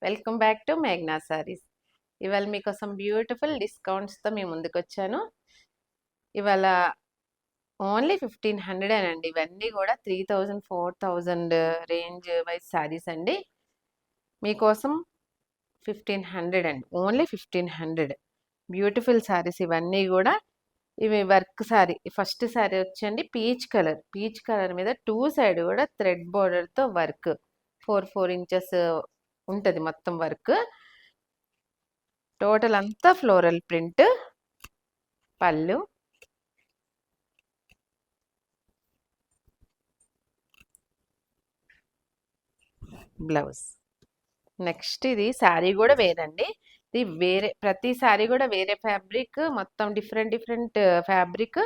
Welcome back to మేఘ్నా సారీస్. ఇవాళ మీకోసం బ్యూటిఫుల్ డిస్కౌంట్స్తో మీ ముందుకు వచ్చాను. ఇవాళ ఓన్లీ 1500 అండి. ఇవన్నీ కూడా 3000 4000 రేంజ్ వైజ్ శారీస్ అండి. మీకోసం 1500 అండి, ఓన్లీ 1500 బ్యూటిఫుల్ శారీస్ ఇవన్నీ కూడా. ఇవి వర్క్ శారీ. ఫస్ట్ శారీ వచ్చండి పీచ్ కలర్ మీద 2 సైడ్ కూడా థ్రెడ్ బోర్డర్తో వర్క్ 4 ఇంచెస్ ఉంటుంది మొత్తం వర్క్. టోటల్ అంతా ఫ్లోరల్ ప్రింట్. పళ్ళు, బ్లౌజ్. నెక్స్ట్ ఇది శారీ కూడా వేరండి. ఇది వేరే, ప్రతి శారీ కూడా వేరే ఫ్యాబ్రిక్, మొత్తం డిఫరెంట్ ఫ్యాబ్రిక్,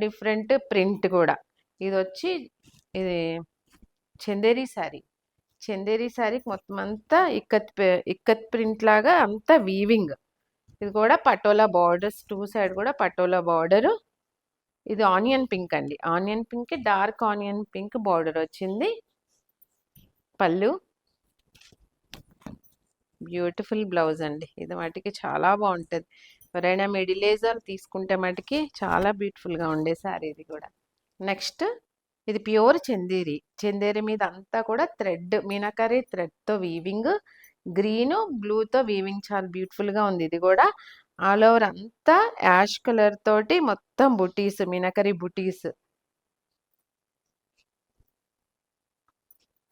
డిఫరెంట్ ప్రింట్ కూడా. ఇది వచ్చి ఇది చందేరి శారీకి మొత్తం అంతా ఇక్కత్ ప్రింట్ లాగా అంతా వీవింగ్. ఇది కూడా పటోలా బార్డర్స్, 2 సైడ్ కూడా పటోలా బార్డర్. ఇది ఆనియన్ పింక్ అండి, onion pink, dark onion pink border వచ్చింది. పళ్ళు, బ్యూటిఫుల్ బ్లౌజ్ అండి. ఇది మటుకి చాలా బాగుంటుంది. ఎవరైనా మిడిల్ ఏజ్ తీసుకుంటే మటుకి చాలా బ్యూటిఫుల్గా ఉండే శారీ ఇది కూడా. నెక్స్ట్ ఇది ప్యూర్ చందేరి మీద అంతా కూడా థ్రెడ్, మీనాకరీ థ్రెడ్తో వీవింగ్, గ్రీన్ బ్లూతో వీవింగ్ చాలా బ్యూటిఫుల్గా ఉంది. ఇది కూడా ఆల్ ఓవర్ అంతా యాష్ కలర్ తోటి మొత్తం బుటీస్, మీనాకరీ బుటీస్.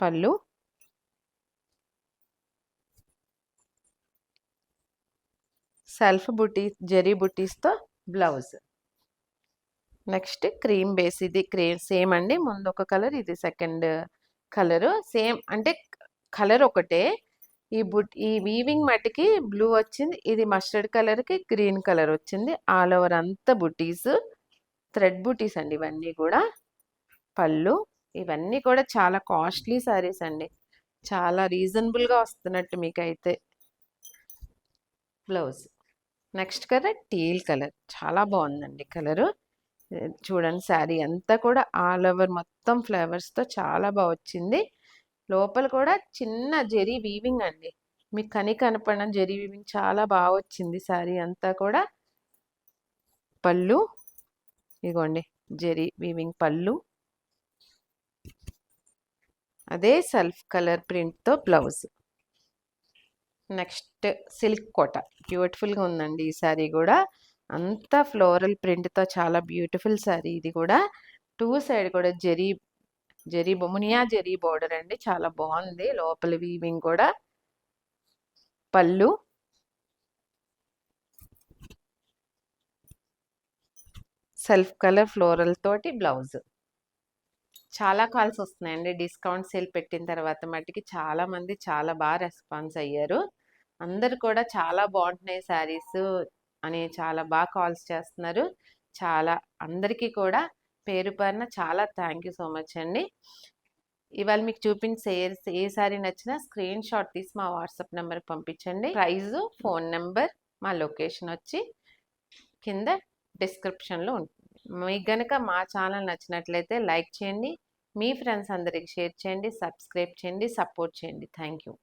పళ్ళు, సెల్ఫ్ బుటీస్, జరీ బుటీస్తో బ్లౌజ్. Next cream base. ఇది క్రీమ్ సేమ్ అండి, ముందు ఒక కలర్, ఇది సెకండ్ కలర్. సేమ్ అంటే కలర్ ఒకటే. ఈ వీవింగ్ మట్టికి బ్లూ వచ్చింది, ఇది మస్టర్డ్ కలర్కి గ్రీన్ కలర్ వచ్చింది. ఆల్ ఓవర్ అంతా బుటీస్, థ్రెడ్ బుటీస్ అండి ఇవన్నీ కూడా. పళ్ళు, ఇవన్నీ కూడా చాలా కాస్ట్లీ శారీస్ అండి, చాలా రీజనబుల్గా వస్తున్నట్టు మీకైతే. Blouse. Next colour teal colour, చాలా బాగుందండి కలరు. చూడండి శారీ అంతా కూడా ఆల్ ఓవర్ మొత్తం ఫ్లవర్స్తో చాలా బాగా వచ్చింది. లోపల కూడా చిన్న జెరీ వీవింగ్ అండి, మీకు కనపడిన జెరీ వీవింగ్ చాలా బాగా వచ్చింది శారీ అంతా కూడా. పళ్ళు, ఇదిగోండి జెరీ వీవింగ్ పళ్ళు. అదే సెల్ఫ్ కలర్ ప్రింట్తో బ్లౌజ్. నెక్స్ట్ సిల్క్ కోట, బ్యూటిఫుల్గా ఉందండి ఈ శారీ కూడా. అంతా ఫ్లోరల్ ప్రింట్తో చాలా బ్యూటిఫుల్ శారీ ఇది కూడా. 2 సైడ్ కూడా మునియా జెరీ బోర్డర్ అండి, చాలా బాగుంది లోపల వీవింగ్ కూడా. పళ్ళు, సెల్ఫ్ కలర్ ఫ్లోరల్ తోటి బ్లౌజ్. చాలా కాల్స్ వస్తున్నాయండి, డిస్కౌంట్ సేల్ పెట్టిన తర్వాత మట్టికి చాలా మంది చాలా బాగా రెస్పాన్స్ అయ్యారు. అందరు కూడా చాలా బాగుంటున్నాయి శారీస్ అని చాలా బాగా కాల్స్ చేస్తున్నారు. చాలా అందరికీ కూడా పేరు పేరున చాలా థ్యాంక్ యూ సో మచ్ అండి. ఇవాళ మీకు చూపించే ఏ శారీ నచ్చినా స్క్రీన్ షాట్ తీసి మా వాట్సాప్ నెంబర్కి పంపించండి. ప్రైజు, ఫోన్ నెంబర్, మా లొకేషన్ వచ్చి కింద డిస్క్రిప్షన్లో ఉంటుంది. మీకు గనక మా ఛానల్ నచ్చినట్లయితే లైక్ చేయండి, మీ ఫ్రెండ్స్ అందరికి షేర్ చేయండి, సబ్స్క్రైబ్ చేయండి, సపోర్ట్ చేయండి. Thank you.